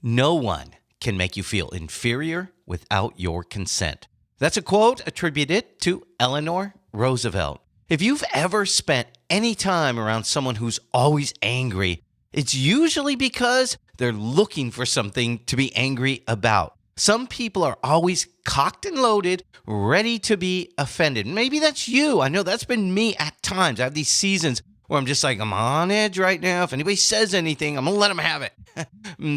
No one can make you feel inferior without your consent. That's a quote attributed to Eleanor Roosevelt. If you've ever spent any time around someone who's always angry, it's usually because they're looking for something to be angry about. Some people are always cocked and loaded, ready to be offended. Maybe that's you. I know that's been me at times. I have these seasons where I'm just like, I'm on edge right now. If anybody says anything, I'm going to let them have it.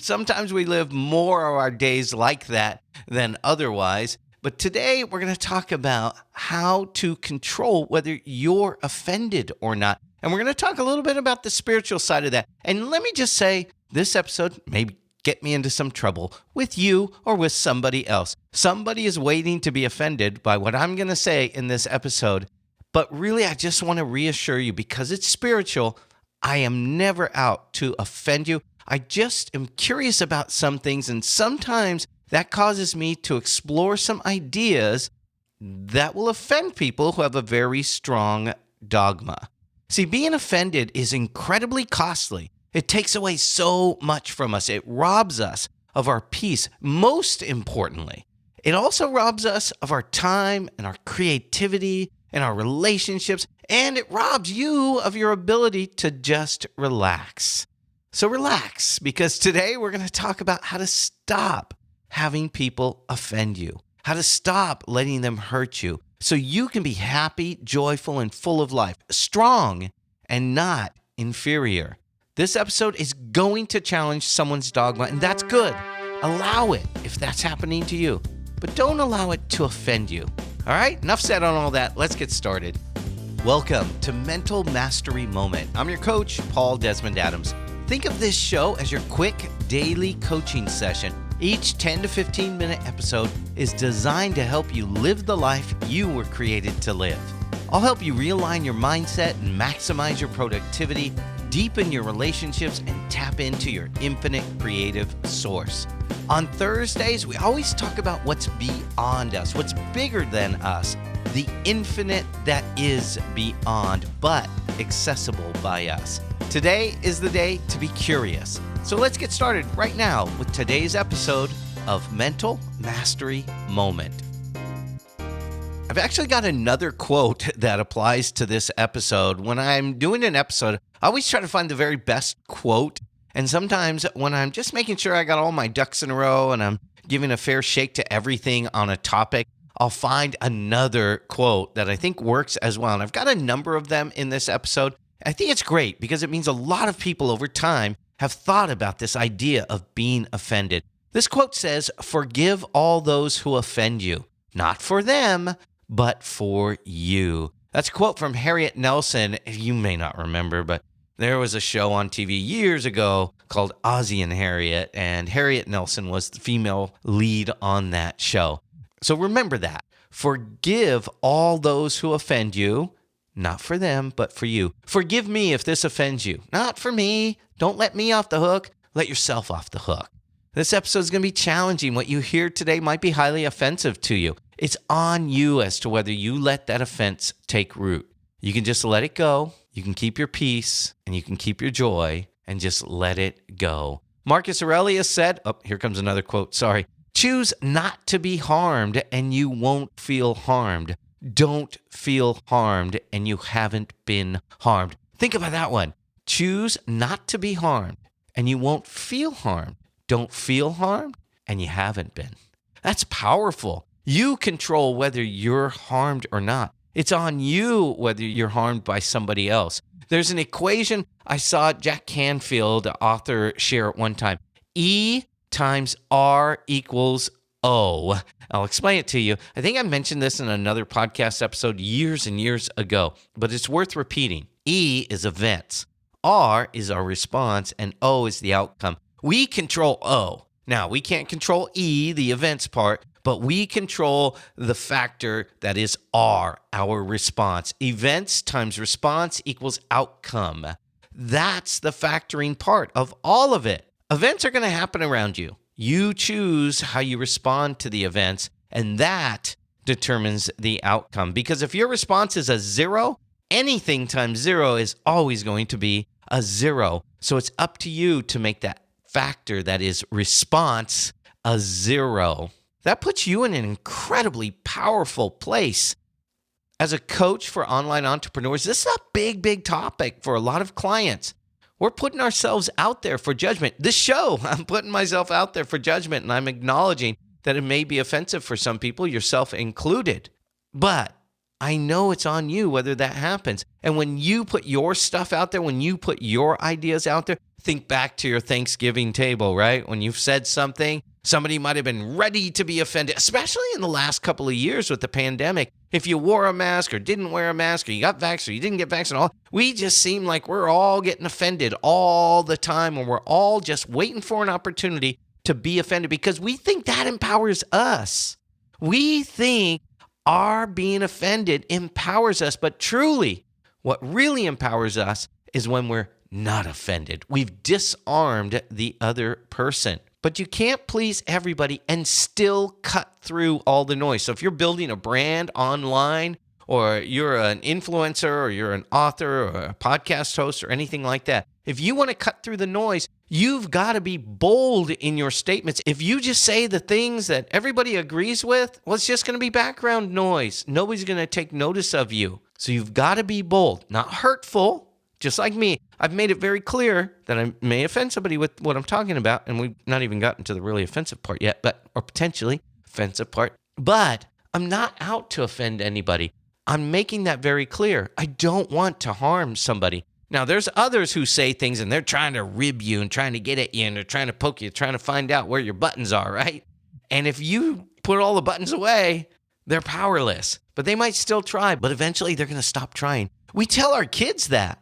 Sometimes we live more of our days like that than otherwise. But today we're going to talk about how to control whether you're offended or not. And we're going to talk a little bit about the spiritual side of that. And let me just say, this episode may get me into some trouble with you or with somebody else. Somebody is waiting to be offended by what I'm going to say in this episode. But really, I just want to reassure you, because it's spiritual, I am never out to offend you. I just am curious about some things, and sometimes that causes me to explore some ideas that will offend people who have a very strong dogma. See, being offended is incredibly costly. It takes away so much from us. It robs us of our peace. Most importantly, it also robs us of our time and our creativity and our relationships, and it robs you of your ability to just relax. So relax, because today we're going to talk about how to stop having people offend you, how to stop letting them hurt you, so you can be happy, joyful, and full of life, strong and not inferior. This episode is going to challenge someone's dogma, and that's good. Allow it if that's happening to you, but don't allow it to offend you. All right, enough said on all that. Let's get started. Welcome to Mental Mastery Moment. I'm your coach, Paul Desmond Adams. Think of this show as your quick daily coaching session. Each 10 to 15 minute episode is designed to help you live the life you were created to live. I'll help you realign your mindset and maximize your productivity, deepen your relationships, and tap into your infinite creative source. On Thursdays, we always talk about what's beyond us, what's bigger than us, the infinite that is beyond, but accessible by us. Today is the day to be curious. So let's get started right now with today's episode of Mental Mastery Moment. I've actually got another quote that applies to this episode. When I'm doing an episode, I always try to find the very best quote. And sometimes when I'm just making sure I got all my ducks in a row and I'm giving a fair shake to everything on a topic, I'll find another quote that I think works as well. And I've got a number of them in this episode. I think it's great because it means a lot of people over time have thought about this idea of being offended. This quote says, "Forgive all those who offend you, not for them, but for you." That's a quote from Harriet Nelson. You may not remember, but there was a show on TV years ago called Ozzie and Harriet Nelson was the female lead on that show. So remember that. Forgive all those who offend you, not for them, but for you. Forgive me if this offends you, not for me. Don't let me off the hook. Let yourself off the hook. This episode is going to be challenging. What you hear today might be highly offensive to you. It's on you as to whether you let that offense take root. You can just let it go. You can keep your peace and you can keep your joy and just let it go. Marcus Aurelius said, here comes another quote, sorry. "Choose not to be harmed and you won't feel harmed. Don't feel harmed and you haven't been harmed." Think about that one. Choose not to be harmed and you won't feel harmed. Don't feel harmed and you haven't been. That's powerful. You control whether you're harmed or not. It's on you whether you're harmed by somebody else. There's an equation I saw Jack Canfield, the author, share at one time. E times R equals O. I'll explain it to you. I think I mentioned this in another podcast episode years and years ago, but it's worth repeating. E is events. R is our response, and O is the outcome. We control O. Now, we can't control E, the events part, but we control the factor that is R, our response. Events times response equals outcome. That's the factoring part of all of it. Events are going to happen around you. You choose how you respond to the events, and that determines the outcome. Because if your response is a 0, anything times 0 is always going to be a 0. So it's up to you to make that factor that is response a 0. That puts you in an incredibly powerful place. As a coach for online entrepreneurs, this is a big, big topic for a lot of clients. We're putting ourselves out there for judgment. This show, I'm putting myself out there for judgment, and I'm acknowledging that it may be offensive for some people, yourself included. But I know it's on you whether that happens. And when you put your stuff out there, when you put your ideas out there, think back to your Thanksgiving table, right? When you've said something, somebody might have been ready to be offended, especially in the last couple of years with the pandemic. If you wore a mask or didn't wear a mask, or you got vaccinated or you didn't get vaccinated, we just seem like we're all getting offended all the time, and we're all just waiting for an opportunity to be offended because we think that empowers us. We think our being offended empowers us, but truly, what really empowers us is when we're not offended. We've disarmed the other person. But you can't please everybody and still cut through all the noise. So if you're building a brand online, or you're an influencer, or you're an author, or a podcast host, or anything like that, if you want to cut through the noise, you've got to be bold in your statements. If you just say the things that everybody agrees with, well, it's just going to be background noise. Nobody's going to take notice of you. So you've got to be bold, not hurtful. Just like me, I've made it very clear that I may offend somebody with what I'm talking about, and we've not even gotten to the really offensive part yet, or potentially offensive part. But I'm not out to offend anybody. I'm making that very clear. I don't want to harm somebody. Now, there's others who say things, and they're trying to rib you and trying to get at you, and they're trying to poke you, trying to find out where your buttons are, right? And if you put all the buttons away, they're powerless. But they might still try, but eventually they're going to stop trying. We tell our kids that.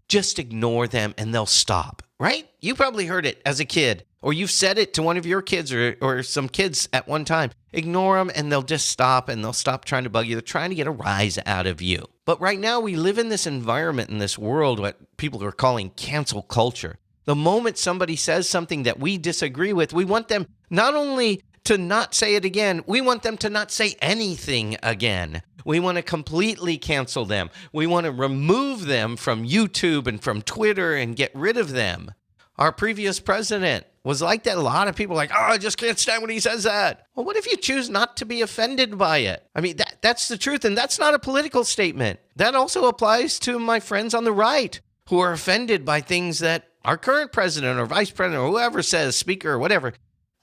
Just ignore them and they'll stop, right? You probably heard it as a kid, or you've said it to one of your kids or some kids at one time. Ignore them and they'll just stop, and they'll stop trying to bug you. They're trying to get a rise out of you. But right now we live in this environment, in this world, what people are calling cancel culture. The moment somebody says something that we disagree with, we want them not only to not say it again, we want them to not say anything again. We want to completely cancel them. We want to remove them from YouTube and from Twitter and get rid of them. Our previous president was like that. A lot of people are like, oh, I just can't stand when he says that. Well, what if you choose not to be offended by it? I mean, that's the truth, and that's not a political statement. That also applies to my friends on the right who are offended by things that our current president or vice president or whoever says, speaker or whatever.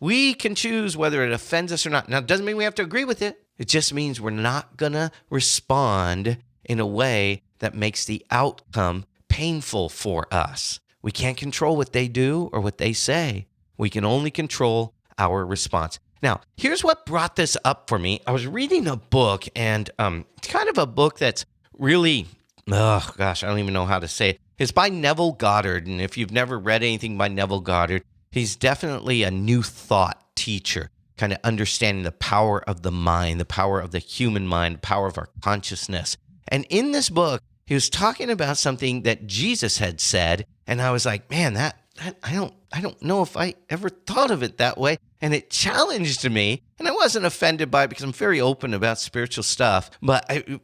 We can choose whether it offends us or not. Now, it doesn't mean we have to agree with it. It just means we're not going to respond in a way that makes the outcome painful for us. We can't control what they do or what they say. We can only control our response. Now, here's what brought this up for me. I was reading a book, and it's kind of a book that's really, I don't even know how to say it. It's by Neville Goddard, and if you've never read anything by Neville Goddard, he's definitely a new thought teacher, kind of understanding the power of the mind, the power of the human mind, the power of our consciousness. And in this book, he was talking about something that Jesus had said, and I was like, man, that I don't know if I ever thought of it that way. And it challenged me, and I wasn't offended by it because I'm very open about spiritual stuff, but it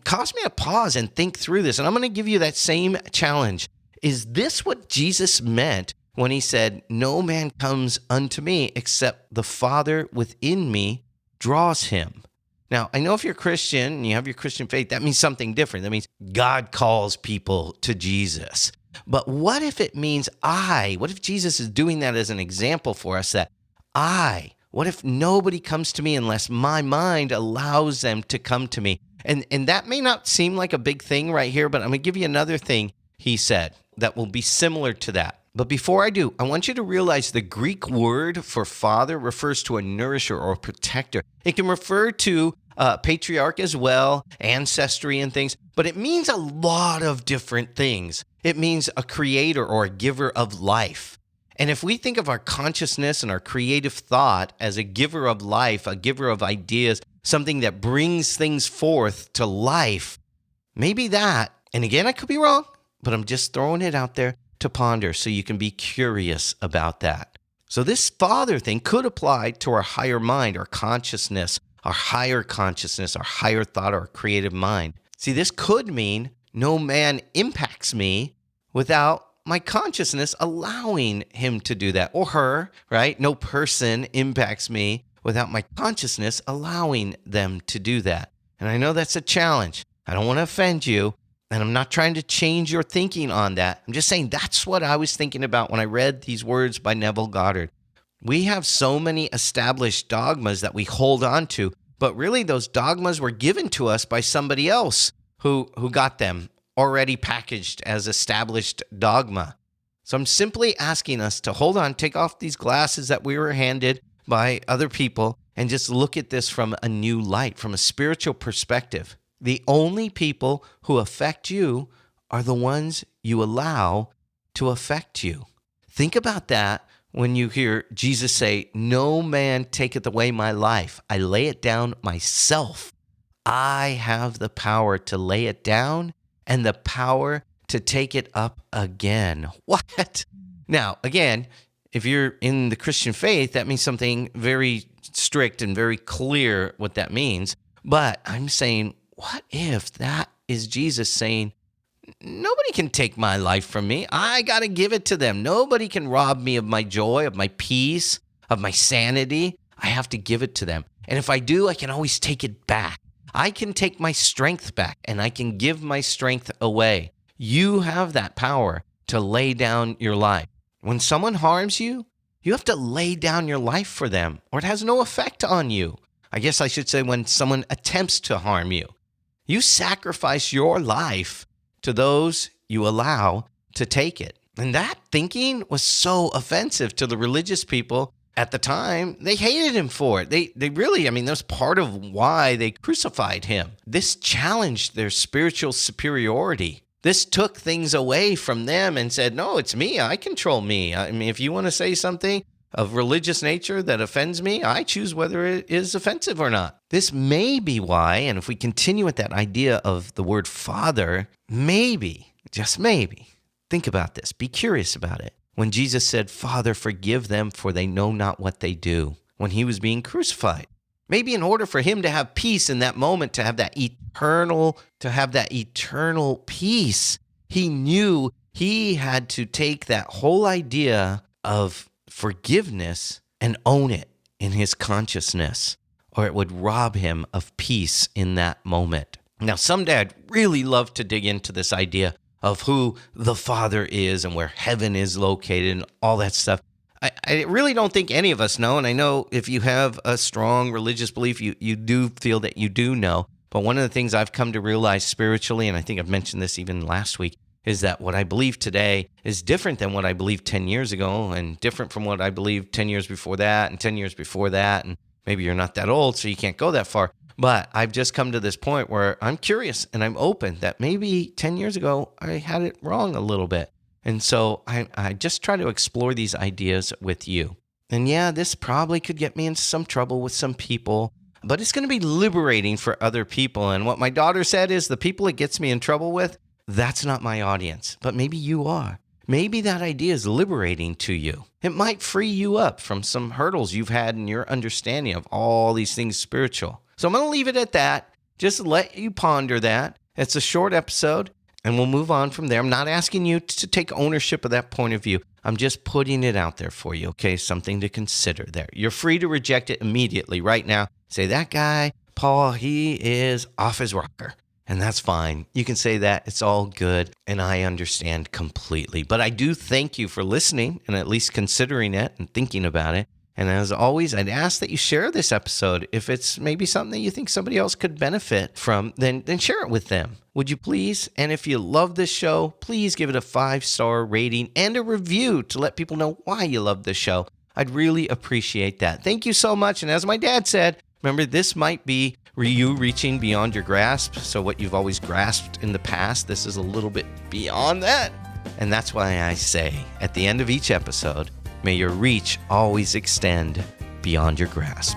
caused me to pause and think through this. And I'm going to give you that same challenge. Is this what Jesus meant when he said, no man comes unto me except the Father within me draws him? Now, I know if you're Christian and you have your Christian faith, that means something different. That means God calls people to Jesus. But what if it means what if Jesus is doing that as an example for us, that what if nobody comes to me unless my mind allows them to come to me? And that may not seem like a big thing right here, but I'm going to give you another thing he said that will be similar to that. But before I do, I want you to realize the Greek word for father refers to a nourisher or a protector. It can refer to patriarch as well, ancestry and things, but it means a lot of different things. It means a creator or a giver of life. And if we think of our consciousness and our creative thought as a giver of life, a giver of ideas, something that brings things forth to life, maybe that, and again, I could be wrong, but I'm just throwing it out there to ponder so you can be curious about that. So this father thing could apply to our higher mind, our consciousness, our higher thought, our creative mind. See, this could mean no man impacts me without my consciousness allowing him to do that, or her, right? No person impacts me without my consciousness allowing them to do that. And I know that's a challenge. I don't want to offend you, and I'm not trying to change your thinking on that. I'm just saying that's what I was thinking about when I read these words by Neville Goddard. We have so many established dogmas that we hold on to, but really those dogmas were given to us by somebody else who got them already packaged as established dogma. So I'm simply asking us to hold on, take off these glasses that we were handed by other people, and just look at this from a new light, from a spiritual perspective. The only people who affect you are the ones you allow to affect you. Think about that when you hear Jesus say, "No man taketh away my life. I lay it down myself. I have the power to lay it down and the power to take it up again." What? Now, again, if you're in the Christian faith, that means something very strict and very clear what that means. But I'm saying, what if that is Jesus saying, nobody can take my life from me. I got to give it to them. Nobody can rob me of my joy, of my peace, of my sanity. I have to give it to them. And if I do, I can always take it back. I can take my strength back, and I can give my strength away. You have that power to lay down your life. When someone harms you, you have to lay down your life for them, or it has no effect on you. I guess I should say when someone attempts to harm you. You sacrifice your life to those you allow to take it. And that thinking was so offensive to the religious people at the time. They hated him for it. They really, that was part of why they crucified him. This challenged their spiritual superiority. This took things away from them and said, no, it's me. I control me. If you want to say something of religious nature that offends me, I choose whether it is offensive or not. This may be why, and if we continue with that idea of the word Father, maybe, just maybe, think about this. Be curious about it. When Jesus said, "Father, forgive them, for they know not what they do," when he was being crucified. Maybe in order for him to have peace in that moment, to have that eternal peace, he knew he had to take that whole idea of forgiveness and own it in his consciousness, or it would rob him of peace in that moment. Now, someday I'd really love to dig into this idea of who the Father is and where heaven is located and all that stuff. I really don't think any of us know, and I know if you have a strong religious belief, you do feel that you do know. But one of the things I've come to realize spiritually, and I think I've mentioned this even last week, is that what I believe today is different than what I believed 10 years ago, and different from what I believed 10 years before that, and 10 years before that, and maybe you're not that old, so you can't go that far. But I've just come to this point where I'm curious and I'm open that maybe 10 years ago I had it wrong a little bit. And so I just try to explore these ideas with you. And yeah, this probably could get me into some trouble with some people, but it's going to be liberating for other people. And what my daughter said is the people it gets me in trouble with, that's not my audience. But maybe you are. Maybe that idea is liberating to you. It might free you up from some hurdles you've had in your understanding of all these things spiritual. So I'm going to leave it at that. Just let you ponder that. It's a short episode, and we'll move on from there. I'm not asking you to take ownership of that point of view. I'm just putting it out there for you, okay? Something to consider there. You're free to reject it immediately right now. Say, that guy, Paul, he is off his rocker. And that's fine. You can say that. It's all good. And I understand completely. But I do thank you for listening and at least considering it and thinking about it. And as always, I'd ask that you share this episode. If it's maybe something that you think somebody else could benefit from, then share it with them. Would you please? And if you love this show, please give it a 5-star rating and a review to let people know why you love this show. I'd really appreciate that. Thank you so much. And as my dad said, remember, this might be you reaching beyond your grasp. So what you've always grasped in the past, this is a little bit beyond that. And that's why I say at the end of each episode, may your reach always extend beyond your grasp.